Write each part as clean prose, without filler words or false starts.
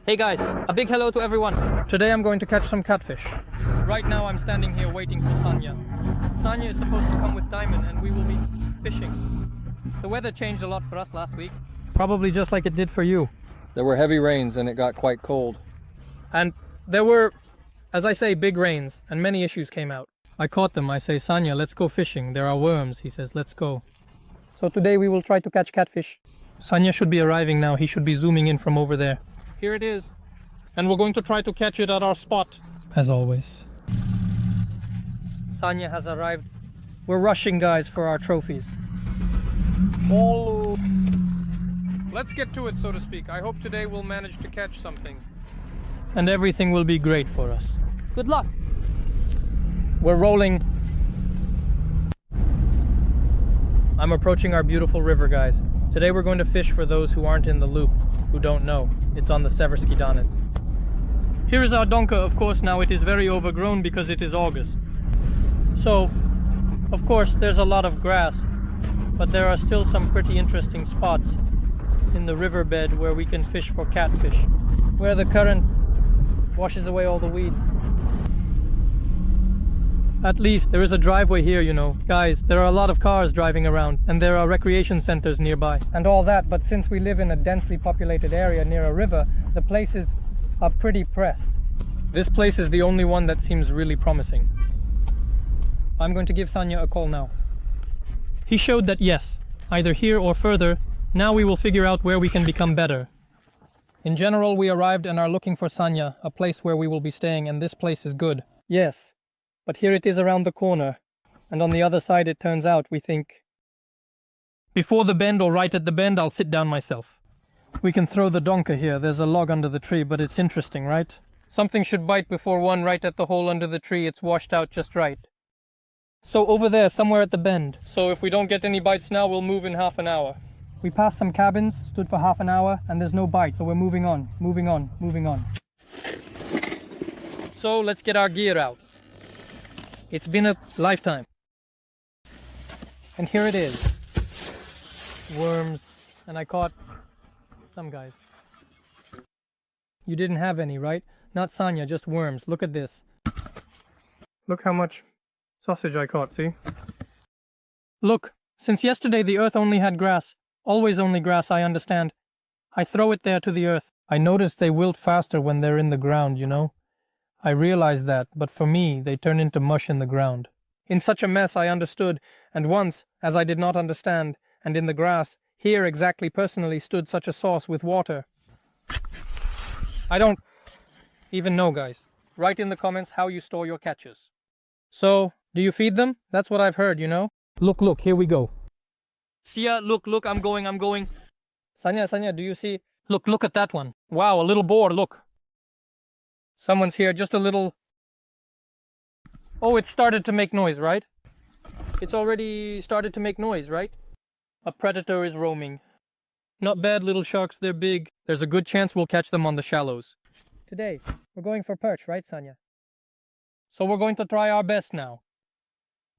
Hey guys, a big hello to everyone. Today I'm going to catch some catfish. Right now I'm standing here waiting for Sanya. Sanya is supposed to come with Diamond and we will be fishing. The weather changed a lot for us last week. Probably just like it did for you. There were heavy rains and it got quite cold. And there were, as I say, big rains and many issues came out. I caught them. I say, Sanya, let's go fishing. There are worms. He says, let's go. So today we will try to catch catfish. Sanya should be arriving now. He should be zooming in from over there. Here it is. And we're going to try to catch it at our spot. As always. Sanya has arrived. We're rushing, guys, for our trophies. Oh. Let's get to it, so to speak. I hope today we'll manage to catch something. And everything will be great for us. Good luck. We're rolling. I'm approaching our beautiful river, guys. Today we're going to fish for those who aren't in the loop, who don't know. It's on the Severski Donets. Here is our donka, of course. Now it is very overgrown because it is August. So, of course, there's a lot of grass, but there are still some pretty interesting spots in the riverbed where we can fish for catfish, where the current washes away all the weeds. At least there is a driveway here, you know. Guys, there are a lot of cars driving around and there are recreation centers nearby and all that, but since we live in a densely populated area near a river, the places are pretty pressed. This place is the only one that seems really promising. I'm going to give Sanya a call now. He showed that yes, either here or further. Now we will figure out where we can become better. In general, we arrived and are looking for Sanya, a place where we will be staying, and this place is good. Yes. But here it is around the corner, and on the other side it turns out we think, before the bend or right at the bend, I'll sit down myself. We can throw the donka here. There's a log under the tree, but it's interesting, right? Something should bite before one right at the hole under the tree. It's washed out just right. So over there, somewhere at the bend. So if we don't get any bites now, we'll move in half an hour. We passed some cabins, stood for half an hour, and there's no bite, so we're moving on, moving on, moving on. So let's get our gear out. It's been a lifetime. And here it is. Worms. And I caught some, guys. You didn't have any, right? Not Sanya, just worms. Look at this. Look how much sausage I caught, see? Look, since yesterday the earth only had grass. Always only grass, I understand. I throw it there to the earth. I notice they wilt faster when they're in the ground, you know? I realize that, but for me, they turn into mush in the ground. In such a mess, I understood, and once, as I did not understand, and in the grass, here exactly personally stood such a sauce with water. I don't even know, guys. Write in the comments how you store your catches. So, do you feed them? That's what I've heard, you know? Look, here we go. Sia, look, I'm going. Sanya, do you see? Look at that one. Wow, a little boar, look. Someone's here, just a little... Oh, it started to make noise, right? It's already started to make noise, right? A predator is roaming. Not bad, little sharks, they're big. There's a good chance we'll catch them on the shallows. Today, we're going for perch, right, Sanya? So we're going to try our best now.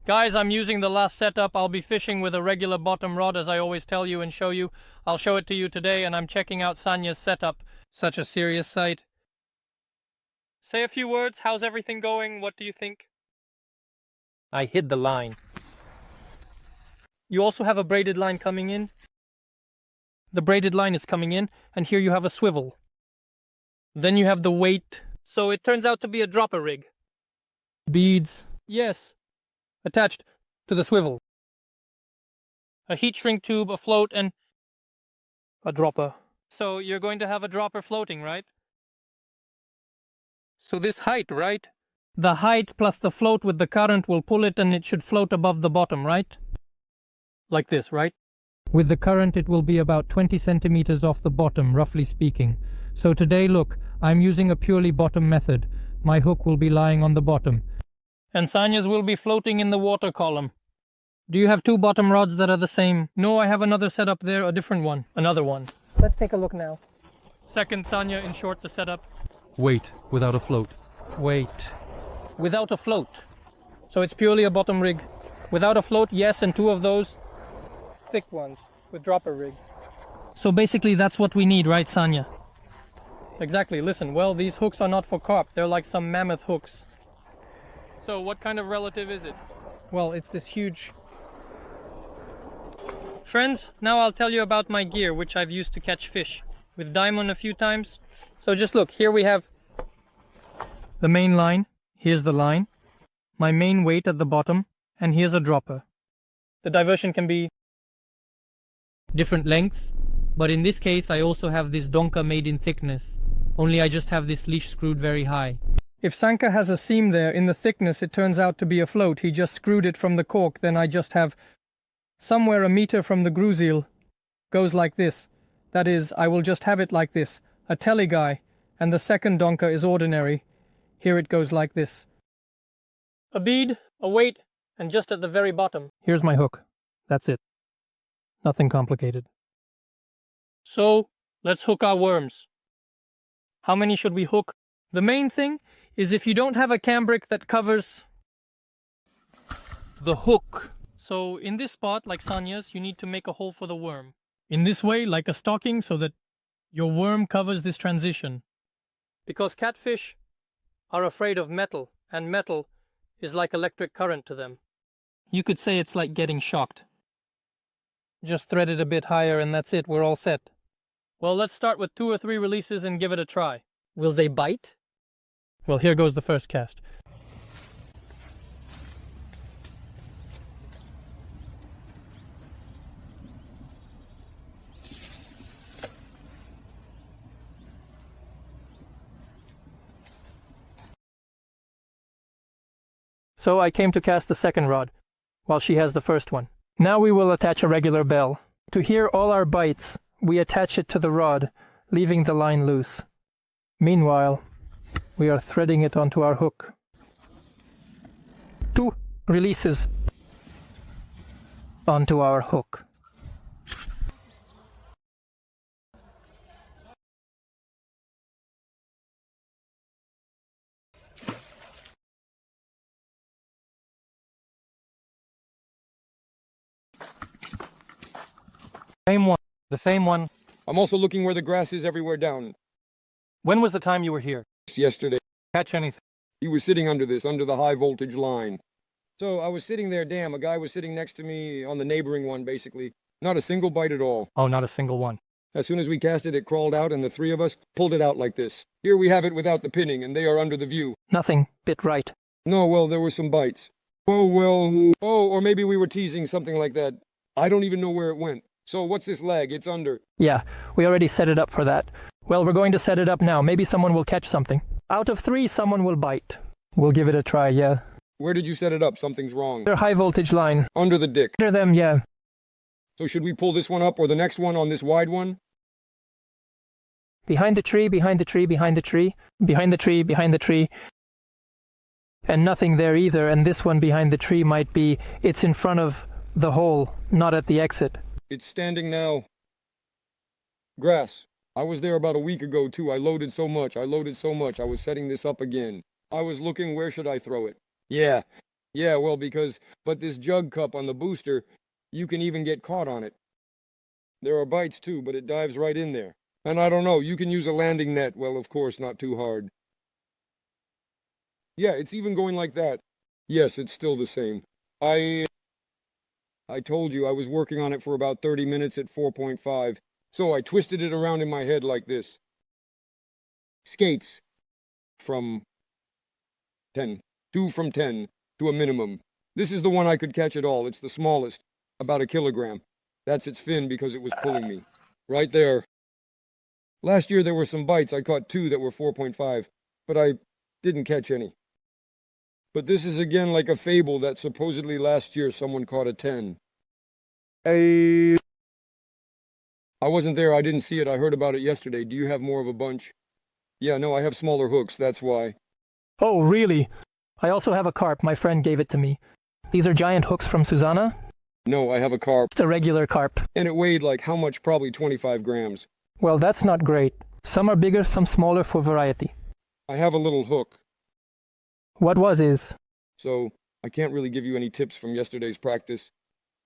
Guys, I'm using the last setup. I'll be fishing with a regular bottom rod, as I always tell you and show you. I'll show it to you today, and I'm checking out Sanya's setup. Such a serious sight. Say a few words. How's everything going? What do you think? I hid the line. You also have a braided line coming in. The braided line is coming in, and here you have a swivel. Then you have the weight. So it turns out to be a dropper rig. Beads. Yes. Attached to the swivel. A heat shrink tube, a float, and a dropper. So you're going to have a dropper floating, right? So this height, right? The height plus the float with the current will pull it and it should float above the bottom, right? Like this, right? With the current it will be about 20 centimeters off the bottom, roughly speaking. So today, look, I'm using a purely bottom method. My hook will be lying on the bottom. And Sanya's will be floating in the water column. Do you have two bottom rods that are the same? No, I have another setup there, a different one. Another one. Let's take a look now. Second Sanya, in short, the setup. Wait, without a float. Wait. Without a float. So it's purely a bottom rig. Without a float, yes, and two of those thick ones with dropper rig. So basically that's what we need, right, Sanya? Exactly, listen, well, these hooks are not for carp. They're like some mammoth hooks. So what kind of relative is it? Well, it's this huge... Friends, now I'll tell you about my gear, which I've used to catch fish. With diamond a few times. So just look, here we have the main line. Here's the line. My main weight at the bottom. And here's a dropper. The diversion can be different lengths. But in this case, I also have this donka made in thickness. Only I just have this leash screwed very high. If Sanka has a seam there in the thickness, it turns out to be a float. He just screwed it from the cork. Then I just have somewhere a meter from the grusil. Goes like this. That is, I will just have it like this. A telly guy. And the second donka is ordinary. Here it goes like this. A bead, a weight, and just at the very bottom. Here's my hook. That's it. Nothing complicated. So, let's hook our worms. How many should we hook? The main thing is if you don't have a cambric that covers The hook. So in this spot, like Sanya's, you need to make a hole for the worm. In this way, like a stocking, so that your worm covers this transition. Because catfish are afraid of metal, and metal is like electric current to them. You could say it's like getting shocked. Just thread it a bit higher and that's it, we're all set. Well, let's start with 2 or 3 releases and give it a try. Will they bite? Well, here goes the first cast. So I came to cast the second rod, while she has the first one. Now we will attach a regular bell. To hear all our bites, we attach it to the rod, leaving the line loose. Meanwhile, we are threading it onto our hook. 2 releases onto our hook. Same one. The same one. I'm also looking where the grass is everywhere down. When was the time you were here? Yesterday, Catch anything? he was sitting under the high voltage line. So I was sitting there, damn, a guy was sitting next to me on the neighboring one, basically. Not a single bite at all. Oh, not a single one. As soon as we cast it, it crawled out, and the 3 of us pulled it out like this. Here we have it without the pinning, and they are under the view. Nothing. Bit right. No, well, there were some bites. Oh, well, or maybe we were teasing, something like that. I don't even know where it went. So what's this leg? It's under. Yeah, we already set it up for that. Well, we're going to set it up now. Maybe someone will catch something. Out of 3, someone will bite. We'll give it a try, yeah. Where did you set it up? Something's wrong. Their high voltage line. Under the dick. Under them, yeah. So should we pull this one up or the next one on this wide one? Behind the tree, behind the tree, behind the tree. Behind the tree, behind the tree. And nothing there either, and this one behind the tree might be, it's in front of the hole, not at the exit. It's standing now. Grass. I was there about a week ago, too. I loaded so much. I was setting this up again. I was looking, where should I throw it? Yeah, well, but this jug cup on the booster, you can even get caught on it. There are bites, too, but it dives right in there. And I don't know, you can use a landing net. Well, of course, not too hard. Yeah, it's even going like that. Yes, it's still the same. I told you I was working on it for about 30 minutes at 4.5, so I twisted it around in my head like this. Skates. From 10. 2 from 10 to a minimum. This is the one I could catch at all. It's the smallest. About 1 kilogram. That's its fin because it was pulling me. Right there. Last year there were some bites. I caught 2 that were 4.5, but I didn't catch any. But this is again like a fable that supposedly last year someone caught a 10. I wasn't there, I didn't see it, I heard about it yesterday. Do you have more of a bunch? Yeah, no, I have smaller hooks, that's why. Oh, really? I also have a carp, my friend gave it to me. These are giant hooks from Susanna? No, I have a carp. It's a regular carp. And it weighed like how much? Probably 25 grams. Well, that's not great. Some are bigger, some smaller for variety. I have a little hook. What was his? So, I can't really give you any tips from yesterday's practice.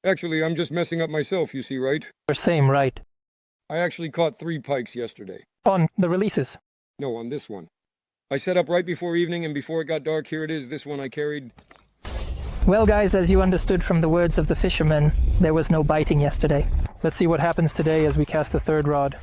Actually, I'm just messing up myself, you see, right? Same, right. I actually caught 3 pikes yesterday. On the releases. No, on this one. I set up right before evening, and before it got dark, here it is, this one I carried. Well guys, as you understood from the words of the fishermen, there was no biting yesterday. Let's see what happens today as we cast the third rod.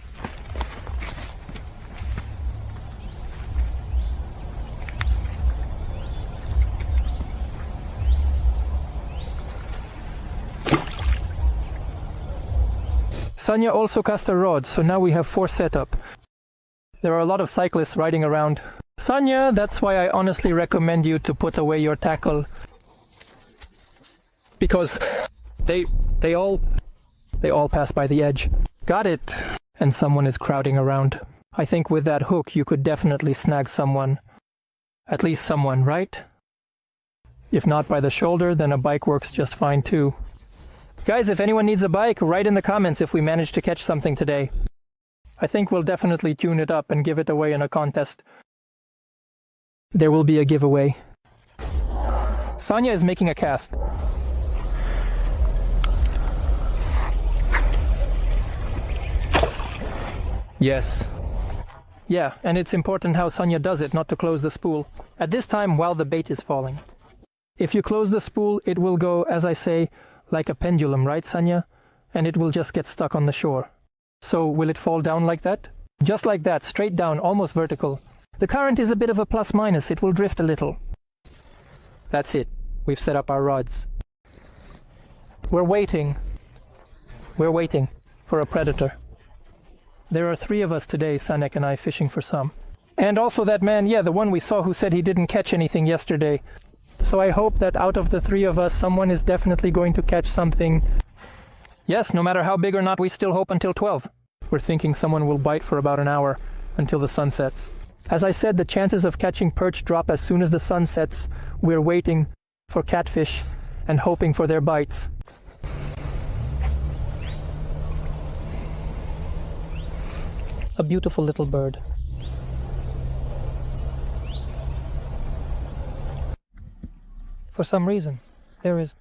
Sonia also cast a rod, so now we have 4 set up. There are a lot of cyclists riding around. Sonia, that's why I honestly recommend you to put away your tackle. Because they all pass by the edge. Got it. And someone is crowding around. I think with that hook you could definitely snag someone. At least someone, right? If not by the shoulder, then a bike works just fine too. Guys, if anyone needs a bike, write in the comments if we manage to catch something today. I think we'll definitely tune it up and give it away in a contest. There will be a giveaway. Sonia is making a cast. Yes. Yeah, and it's important how Sonia does it, not to close the spool. At this time, while the bait is falling. If you close the spool, it will go, as I say, like a pendulum, right, Sonia? And it will just get stuck on the shore. So, will it fall down like that? Just like that, straight down, almost vertical. The current is a bit of a plus-minus, it will drift a little. That's it. We've set up our rods. We're waiting for a predator. There are 3 of us today, Sanek and I, fishing for some. And also that man, yeah, the one we saw who said he didn't catch anything yesterday. So I hope that out of the 3 of us, someone is definitely going to catch something. Yes, no matter how big or not, we still hope until 12. We're thinking someone will bite for about an hour, until the sun sets. As I said, the chances of catching perch drop as soon as the sun sets. We're waiting for catfish and hoping for their bites. A beautiful little bird. For some reason, there is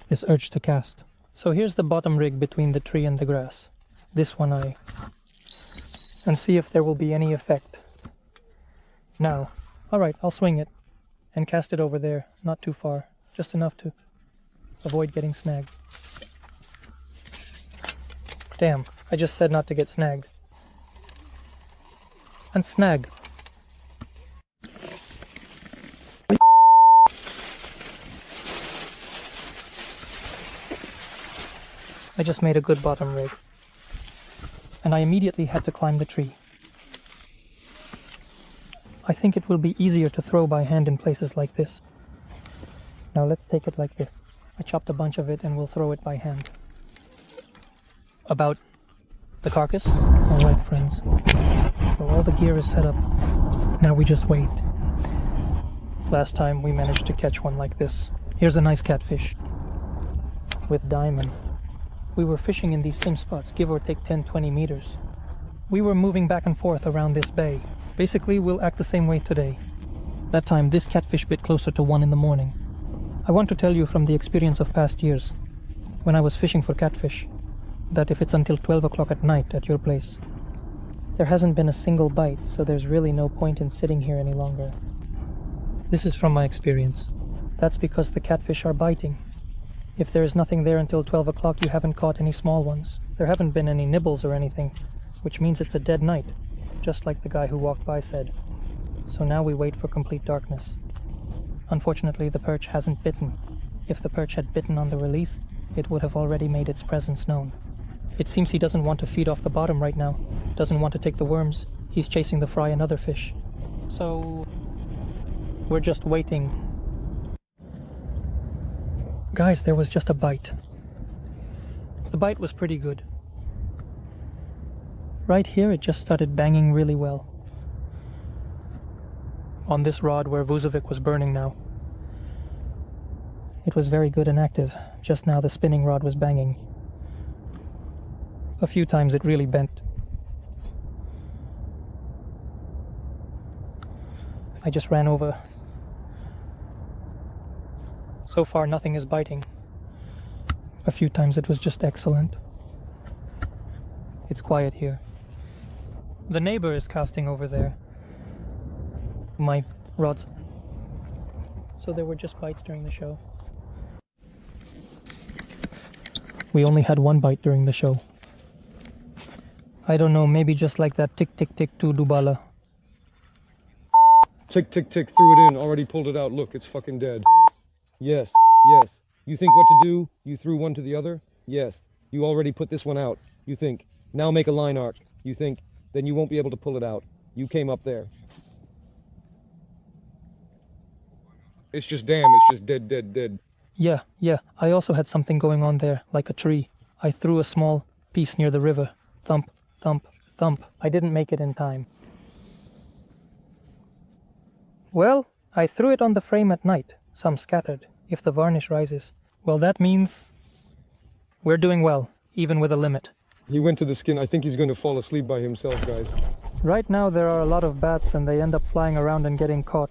this urge to cast. So here's the bottom rig between the tree and the grass. This one and see if there will be any effect. Now, alright, I'll swing it and cast it over there, not too far, just enough to avoid getting snagged. Damn, I just said not to get snagged. And snag. I just made a good bottom rig. And I immediately had to climb the tree. I think it will be easier to throw by hand in places like this. Now let's take it like this. I chopped a bunch of it and we'll throw it by hand. About the carcass? Alright friends. So all the gear is set up. Now we just wait. Last time we managed to catch one like this. Here's a nice catfish. With diamond. We were fishing in these same spots, give or take 10-20 meters. We were moving back and forth around this bay. Basically, we'll act the same way today. That time, this catfish bit closer to 1 in the morning. I want to tell you from the experience of past years, when I was fishing for catfish, that if it's until 12 o'clock at night at your place, there hasn't been a single bite, so there's really no point in sitting here any longer. This is from my experience. That's because the catfish are biting. If there is nothing there until 12 o'clock, you haven't caught any small ones. There haven't been any nibbles or anything, which means it's a dead night, just like the guy who walked by said. So now we wait for complete darkness. Unfortunately, the perch hasn't bitten. If the perch had bitten on the release, it would have already made its presence known. It seems he doesn't want to feed off the bottom right now, doesn't want to take the worms. He's chasing the fry and other fish. So we're just waiting. Guys, there was just a bite. The bite was pretty good. Right here it just started banging really well. On this rod where Vuzovic was burning now. It was very good and active. Just now the spinning rod was banging. A few times it really bent. I just ran over. So far nothing is biting. A few times it was just excellent. It's quiet here. The neighbor is casting over there. My rods. So there were just bites during the show. We only had one bite during the show. I don't know, maybe just like that tick tick tick to Dubala. Tick, tick, tick, threw it in, already pulled it out. Look, it's fucking dead. Yes, yes. You think what to do? You threw one to the other? Yes. You already put this one out. You think, now make a line arc. You think, then you won't be able to pull it out. You came up there. It's just damn, it's just dead, dead, dead. Yeah. I also had something going on there, like a tree. I threw a small piece near the river. Thump, thump, thump. I didn't make it in time. Well, I threw it on the frame at night. Some scattered. If the varnish rises, well, that means we're doing well, even with a limit. He went to the skin. I think he's going to fall asleep by himself, guys. Right now there are a lot of bats and they end up flying around and getting caught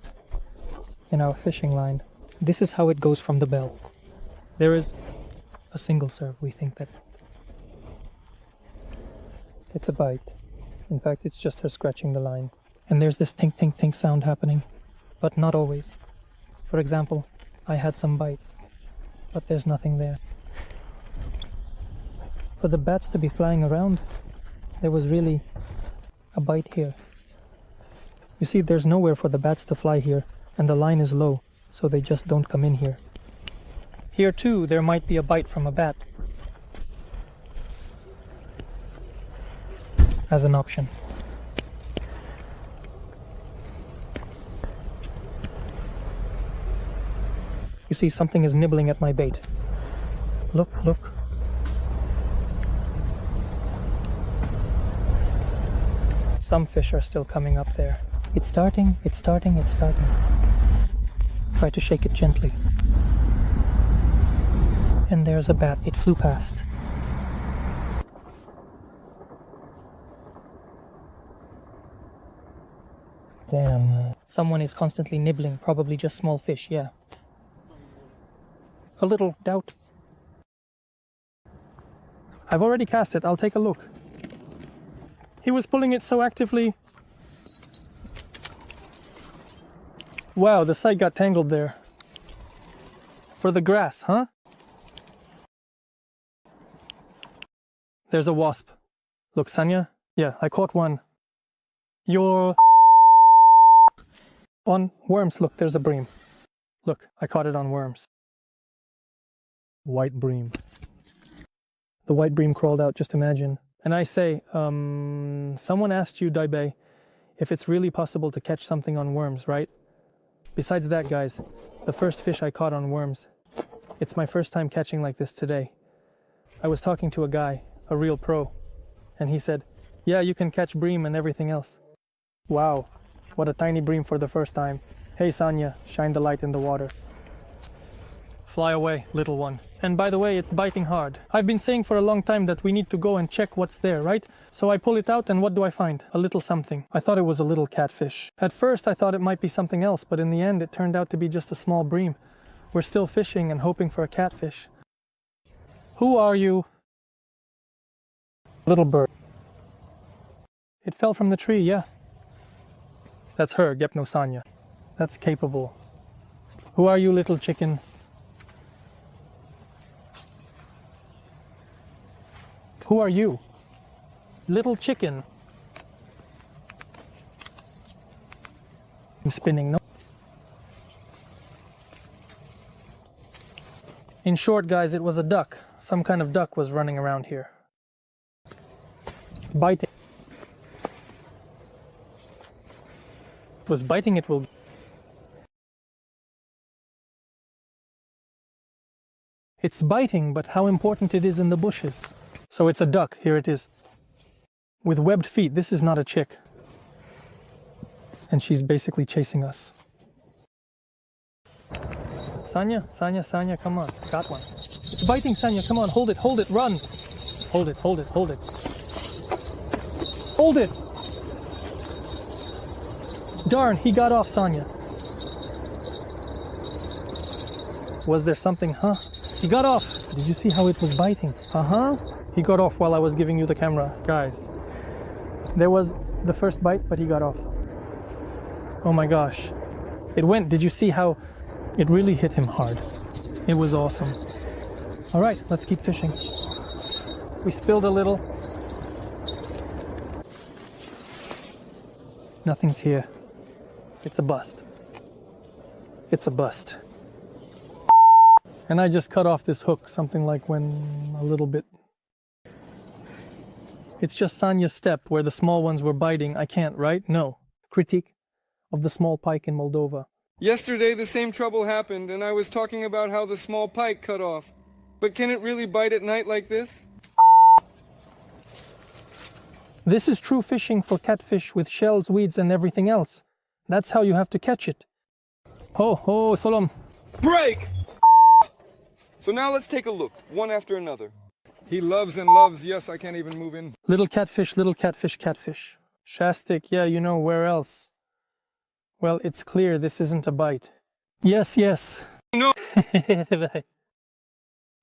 in our fishing line. This is how it goes from the bell. There is a single serve. We think that it's a bite. In fact, it's just her scratching the line. And there's this tink tink tink sound happening, but not always. For example, I had some bites, but there's nothing there. For the bats to be flying around, there was really a bite here. You see, there's nowhere for the bats to fly here, and the line is low, so they just don't come in here. Here too, there might be a bite from a bat as an option. You see, something is nibbling at my bait. Look, look. Some fish are still coming up there. It's starting, it's starting, it's starting. Try to shake it gently. And there's a bat. It flew past. Damn. Someone is constantly nibbling, probably just small fish, yeah. A little doubt. I've already cast it, I'll take a look. He was pulling it so actively. Wow, the sight got tangled there. For the grass, huh? There's a wasp. Look, Sanya. Yeah, I caught one. You're on worms. Look, there's a bream. Look, I caught it on worms. White bream. The white bream crawled out, just imagine. And I say, someone asked you, Daibe, if it's really possible to catch something on worms, right? Besides that, guys, the first fish I caught on worms, it's my first time catching like this today. I was talking to a guy, a real pro, and he said, yeah, you can catch bream and everything else. Wow, what a tiny bream for the first time. Hey, Sanya, shine the light in the water. Fly away, little one. And by the way, it's biting hard. I've been saying for a long time that we need to go and check what's there, right? So I pull it out and what do I find? A little something. I thought it was a little catfish. At first I thought it might be something else, but in the end it turned out to be just a small bream. We're still fishing and hoping for a catfish. Who are you? Little bird. It fell from the tree, yeah. That's her, Gepno Sanya. That's capable. Who are you, little chicken? Who are you? Little chicken. I'm spinning, no? In short, guys, it was a duck. Some kind of duck was running around here. Biting. It was biting, it will... It's biting, but how important it is in the bushes. So it's a duck, here it is. With webbed feet, this is not a chick. And she's basically chasing us. Sanya, Sanya, Sanya, come on, got one. It's biting, Sanya, come on, hold it, run. Hold it, hold it, hold it. Hold it! Darn, he got off, Sanya. Was there something, huh? He got off. Did you see how it was biting? Uh-huh. He got off while I was giving you the camera. Guys, there was the first bite, but he got off. Oh my gosh. It went, did you see how it really hit him hard? It was awesome. All right, let's keep fishing. We spilled a little. Nothing's here. It's a bust. It's a bust. And I just cut off this hook, something like when a little bit. It's just Sanya's step where the small ones were biting. I can't, right? No. Critique of the small pike in Moldova. Yesterday the same trouble happened, and I was talking about how the small pike cut off. But can it really bite at night like this? This is true fishing for catfish with shells, weeds, and everything else. That's how you have to catch it. Oh, Solom. Break! So now let's take a look, one after another. He loves and loves, yes, I can't even move in. Little catfish, catfish. Shastik, yeah, you know, where else? Well, it's clear this isn't a bite. Yes. No!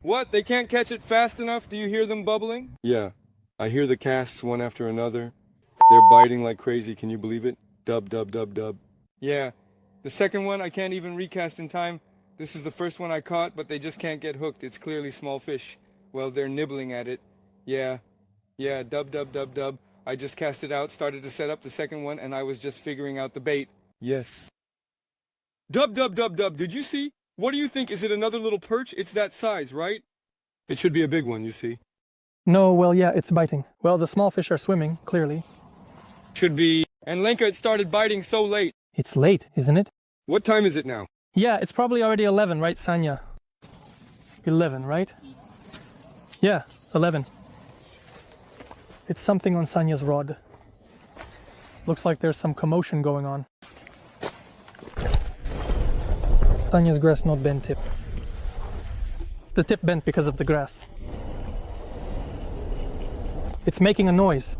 What? They can't catch it fast enough? Do you hear them bubbling? Yeah, I hear the casts one after another. They're biting like crazy, can you believe it? Dub. Yeah, the second one I can't even recast in time. This is the first one I caught, but they just can't get hooked. It's clearly small fish. Well, they're nibbling at it. Yeah, dub. I just cast it out, started to set up the second one, and I was just figuring out the bait. Yes. Dub. Did you see? What do you think? Is it another little perch? It's that size, right? It should be a big one, you see. No, well, yeah, it's biting. Well, the small fish are swimming, clearly. Should be. And Lenka, it started biting so late. It's late, isn't it? What time is it now? Yeah, it's probably already 11, right, Sanya? 11, right? Yeah, 11. It's something on Sanya's rod. Looks like there's some commotion going on. Sanya's grass not bent tip. The tip bent because of the grass. It's making a noise.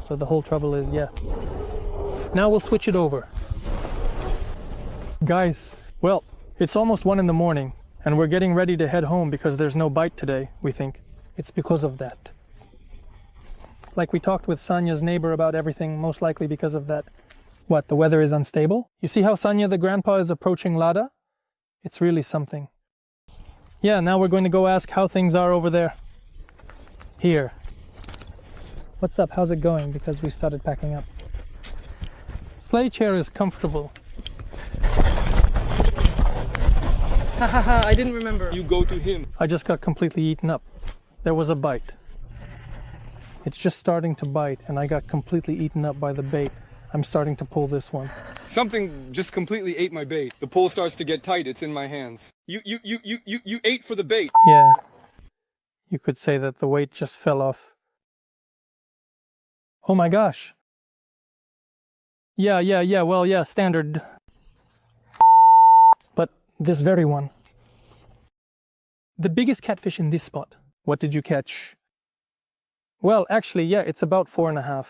So the whole trouble is, yeah. Now we'll switch it over. Guys, well, it's almost 1 in the morning, and we're getting ready to head home because there's no bite today, we think. It's because of that. Like we talked with Sanya's neighbor about everything, most likely because of that. What, the weather is unstable? You see how Sanya the grandpa is approaching Lada? It's really something. Yeah, now we're going to go ask how things are over there. Here. What's up? How's it going? Because we started packing up. Sleigh chair is comfortable. I didn't remember. You go to him. I just got completely eaten up. There was a bite. It's just starting to bite, and I got completely eaten up by the bait. I'm starting to pull this one. Something just completely ate my bait. The pole starts to get tight. It's in my hands. You ate for the bait. Yeah. You could say that the weight just fell off. Oh my gosh. Yeah, well, yeah, standard. But this very one. The biggest catfish in this spot. What did you catch? Well, actually, yeah, it's about 4.5.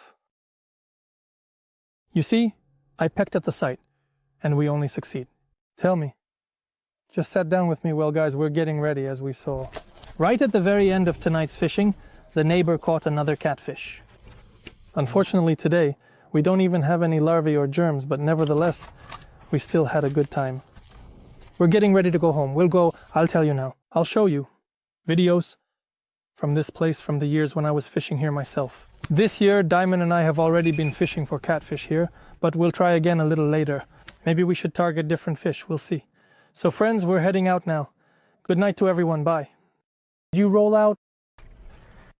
You see, I pecked at the sight, and we only succeed. Tell me. Just sat down with me. Well, guys, we're getting ready, as we saw. Right at the very end of tonight's fishing, the neighbor caught another catfish. Unfortunately, today, we don't even have any larvae or germs, but nevertheless, we still had a good time. We're getting ready to go home. We'll go, I'll tell you now. I'll show you videos from this place from the years when I was fishing here myself. This year, Diamond and I have already been fishing for catfish here, but we'll try again a little later. Maybe we should target different fish, we'll see. So friends, we're heading out now. Good night to everyone, bye. Did you roll out